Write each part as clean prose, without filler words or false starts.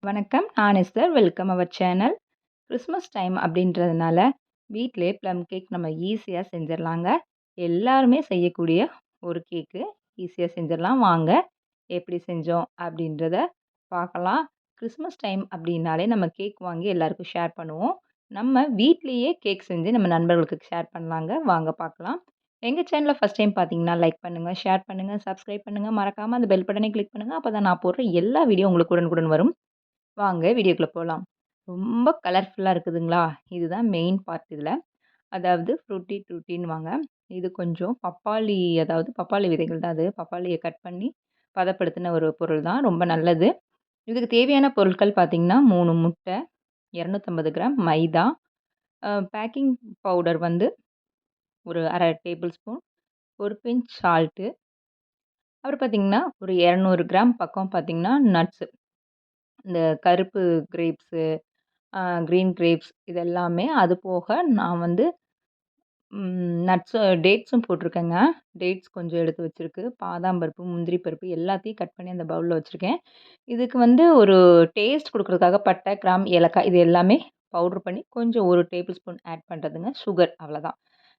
வணக்கம். நான் Esther. Welcome our channel. Christmas time அப்படின்றதுனால, வீட்லயே ப்ளம் கேக் நம்ம ஈஸியா செஞ்சிரலாங்க. எல்லாருமே செய்யக்கூடிய ஒரு கேக்கு. ஈஸியா செஞ்சிரலாம். வாங்க, எப்படி செஞ்சோம் அப்படின்றத பார்க்கலாம். கிறிஸ்மஸ் டைம் அப்படின்னாலே நம்ம கேக் வாங்கி எல்லாருக்கும் ஷேர் பண்ணுவோம். நம்ம வீட்லயே கேக் செஞ்சு நம்ம நண்பர்களுக்கு ஷேர் பண்ணலாங்க. வாங்க பார்க்கலாம். எங்க சேனல ஃபர்ஸ்ட் டைம் பார்த்தீங்கன்னா, லைக் பண்ணுங்க, ஷேர் பண்ணுங்க, சப்ஸ்கிரைப் பண்ணுங்க. மறக்காம அந்த பெல் பட்டனை கிளிக் பண்ணுங்க. அப்பதான் நான் போடுற எல்லா வீடியோ உங்களுக்கு உடனுக்குடன் வரும். வாங்க வீடியோக்குள்ள போலாம். ரொம்ப கலர்ஃபுல்லா இருக்குதுங்களா? இதுதான் மெயின் பார்ட் இதுல. அதாவது ஃப்ரூட்டி டூட்டின்னுவாங்க. இது கொஞ்சம் பப்பாளி அதாவது பப்பாளி விதைகள் தான் அது. பப்பாளிய கட் பண்ணி பதப்படுத்தின ஒரு பொருள் தான். ரொம்ப நல்லது. இதுக்கு தேவையான பொருட்கள் பார்த்தீங்கன்னா, 3 முட்டை, 250 கிராம் மைதா, பேக்கிங் பவுடர் வந்து ஒரு 1/2 டேபிள் ஸ்பூன், 1 பிஞ்ச் சால்ட்டு, அப்புறம் பார்த்தீங்கன்னா, ஒரு 200 கிராம் பக்கம் பார்த்தீங்கன்னா, நட்ஸு. இந்த கருப்பு கிரேப்ஸு ஆ கிரீன் கிரேப்ஸ் இது எல்லாமே. அது போக நான் வந்து டேட்ஸும் போட்டிருக்கேங்க. டேட்ஸ் கொஞ்சம் எடுத்து வச்சிருக்கு. பாதாம் பருப்பு, முந்திரி பருப்பு எல்லாத்தையும் கட் பண்ணி அந்த பவுல்ல வச்சிருக்கேன். இதுக்கு வந்து ஒரு டேஸ்ட் குடுக்குறதுக்காக பட்டை, கிராம்பு, ஏலக்காய் இது எல்லாமே பவுடர் பண்ணி கொஞ்சம் 1 டேபிள் ஸ்பூன் ஆட் பண்றதுங்க. சுகர் அவ்வளதான்.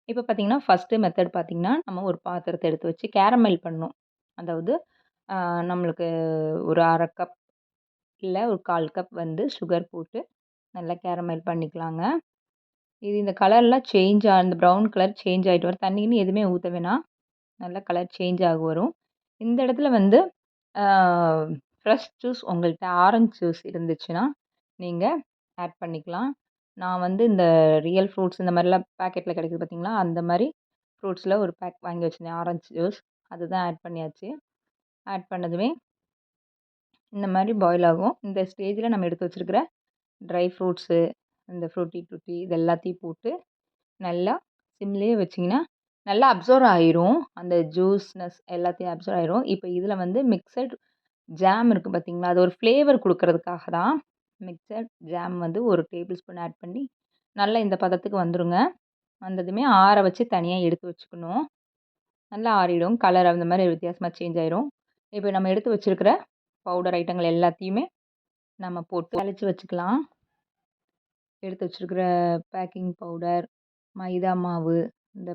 இப்ப பார்த்தீங்கன்னா, ஃபர்ஸ்ட்டு மெத்தட் பார்த்தீங்கன்னா, நம்ம ஒரு பாத்திரத்த எடுத்து வச்சு கேரமல் பண்ணணும். அதாவது அ நம்மளுக்கு ஒரு 1/2 கப் இல்ல ஒரு 1/4 கப் வந்து சுகர் போட்டு நல்லா கேரமல் பண்ணிக்கலாங்க. இது இந்த கலர்லாம் இந்த ப்ரவுன் கலர் சேஞ்ச் ஆயிட்டு வரும். தண்ணி கிண்ணி எதுவுமே ஊத்த வேணாம். நல்லா கலர் சேஞ்ச் ஆக வரும். இந்த இடத்துல வந்து ஆ ஃப்ரெஷ் ஜூஸ் உங்கள்ட்ட ஆரஞ்சு ஜூஸ் இருந்துச்சுன்னா, நீங்க ஆட் பண்ணிக்கலாம். நான் வந்து இந்த ரியல் ஃப்ரூட்ஸ் இந்த மாரிலாம் பாக்கெட்ல கிடைக்குது பார்த்தீங்களா? அந்த மாரி ஃப்ரூட்ஸ்ல ஒரு பேக் வாங்கி வச்சிருந்தேன் ஆரஞ்சு ஜூஸ். அதுதான் ஆட் பண்ணியாச்சு. ஆட் பண்ணதுமே இந்த மாரி பாயில் ஆகும். இந்த ஸ்டேஜ்ல நம்ம எடுத்து வச்சிருக்கிற ட்ரை ஃப்ரூட்ஸு, இந்த ஃப்ரூட்டி டூட்டி இது எல்லாத்தையும் போட்டு நல்லா சிம்லயே வச்சீங்கன்னா, நல்லா அப்சர்வ் ஆயிரும். அந்த ஜூஸ்னஸ் எல்லாத்தையும் அப்சர்வ் ஆயிரும். இப்ப இதுல வந்து மிக்ஸட் ஜாம் இருக்கு பார்த்தீங்களா? அது ஒரு ஃப்ளேவர் குடுக்கறதுக்காக தான். மிக்ஸட் ஜாம் வந்து 1 டேபிள் ஸ்பூன் ஆட் பண்ணி, நல்லா இந்த பதத்துக்கு வந்துருங்க. வந்ததுமே ஆற வச்சு தனியா எடுத்து வச்சுக்கணும். நல்லா ஆறிடும். கலர் அந்த மாரி வித்தியாசமா சேஞ்ச் ஆயிரும். இப்ப நம்ம எடுத்து வச்சிருக்கிற பவுடர் ஐட்டங்கள் எல்லாத்தையுமே நம்ம போட்டு அரைச்சு வச்சுக்கலாம். எடுத்து வச்சிருக்கிற பேக்கிங் பவுடர், மைதா மாவு, இந்த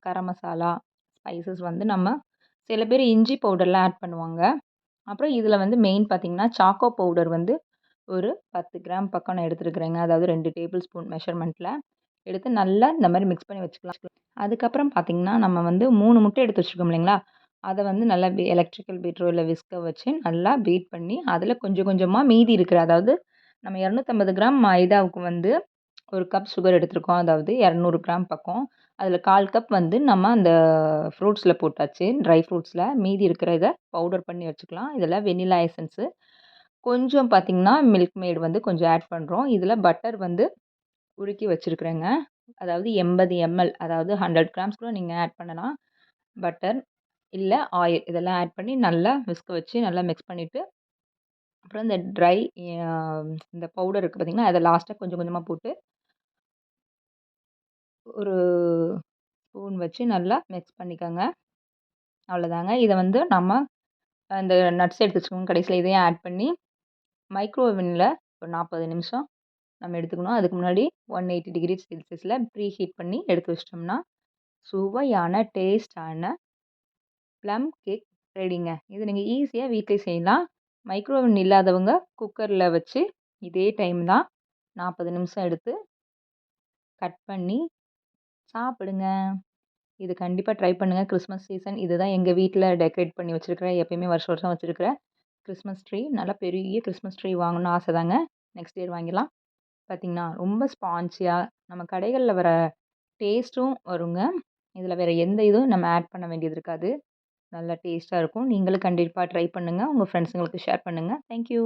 கரம் மசாலா, ஸ்பைசஸ் வந்து நம்ம சில பேர் இஞ்சி பவுடர்லாம் ஆட் பண்ணுவாங்க. அப்புறம் இதில வந்து மெயின் பார்த்தீங்கன்னா, சாக்கோ பவுடர் வந்து ஒரு 10 கிராம் பக்கம் நான் எடுத்துருக்கிறேங்க. அதாவது 2 டேபிள் ஸ்பூன் மெஷர்மெண்ட்ல எடுத்து நல்லா இந்த மாரி மிக்ஸ் பண்ணி வச்சுக்கலாம். அதுக்கப்புறம் பார்த்தீங்கன்னா, நம்ம வந்து 3 முட்டை எடுத்து வச்சிருக்கோம் இல்லைங்களா? அத வந்து நல்லா எலக்ட்ரிக்கல் பீட்டரோ இல்ல விஸ்க வச்சு நல்லா பீட் பண்ணி, அதில கொஞ்சம் கொஞ்சமா மீதி இருக்கிற அதாவது நம்ம 250 கிராம் மைதாவுக்கு வந்து 1 கப் சுகர் எடுத்திருக்கோம். அதாவது 200 கிராம் பக்கம். அதில 1/4 கப் வந்து நம்ம அந்த ஃப்ரூட்ஸ்ல போட்டாச்சு. ட்ரை ஃப்ரூட்ஸ்ல. மீதி இருக்கிற இத பவுடர் பண்ணி வச்சுக்கலாம். இதில வெண்ணிலா எசன்ஸு, கொஞ்சம் பார்த்தீங்கன்னா, மில்க் மேட் வந்து கொஞ்சம் ஆட் பண்றோம். இதில பட்டர் வந்து உருக்கி வச்சிருக்கிறேங்க. அதாவது 80 எம்எல் அதாவது 100 கிராம்ஸ் கூட நீங்க ஆட் பண்ணலாம். பட்டர் இல்ல ஆயில் இதெல்லாம் ஆட் பண்ணி நல்லா விஸ்க் வச்சு நல்லா மிக்ஸ் பண்ணிட்டு, அப்புறம் இந்த ட்ரை அ இந்த பவுடர் இருக்கு பார்த்தீங்களா, அத லாஸ்ட்டா கொஞ்சம் கொஞ்சமா போட்டு ஒரு ஸ்பூன் வச்சு நல்லா மிக்ஸ் பண்ணிக்கங்க. அவ்வளோதாங்க. இத வந்து நம்ம அந்த நட்ஸ் எடுத்து வச்சுக்கோங்க. கடைசியில இதையும் ஆட் பண்ணி மைக்ரோவேவ்ல ஒரு 40 நிமிஷம் நம்ம எடுத்துக்கணும். அதுக்கு முன்னாடி 180 டிகிரி செல்சியஸ்ல ப்ரீ ஹீட் பண்ணி எடுத்து வச்சுட்டோம்னா, சுவையான டேஸ்ட்டான ப்ளம் கேக் ரெடிங்க. இது நீங்க ஈஸியா வீட்லயே செய்யலாம். மைக்ரோவேவ் இல்லாதவங்க குக்கர்ல வச்சு இதே டைம் தான் 40 நிமிஷம் எடுத்து கட் பண்ணி சாப்பிடுங்க. இது கண்டிப்பா ட்ரை பண்ணுங்க. கிறிஸ்மஸ் சீசன் இதுதான் எங்க வீட்ல டெக்கரேட் பண்ணி வச்சிருக்கிற எப்பயுமே வருஷம் வருஷம் வச்சிருக்கிற கிறிஸ்மஸ் ட்ரீ. நல்லா பெரிய கிறிஸ்மஸ் ட்ரீ வாங்கணும்னு ஆசை தாங்க. நெக்ஸ்ட் இயர் வாங்கிடலாம். பார்த்தீங்கன்னா, ரொம்ப ஸ்பான்ச்சியா நம்ம கடைகள்ல வர டேஸ்ட்டும் வருங்க. இதில வேற எந்த இதுவும் நம்ம ஆட் பண்ண வேண்டியது இருக்காது. நல்லா டேஸ்ட்டா இருக்கும். நீங்களும் கண்டிப்பா ட்ரை பண்ணுங்க. உங்க ஃப்ரெண்ட்ஸுங்களுக்கு ஷேர் பண்ணுங்க. Thank you.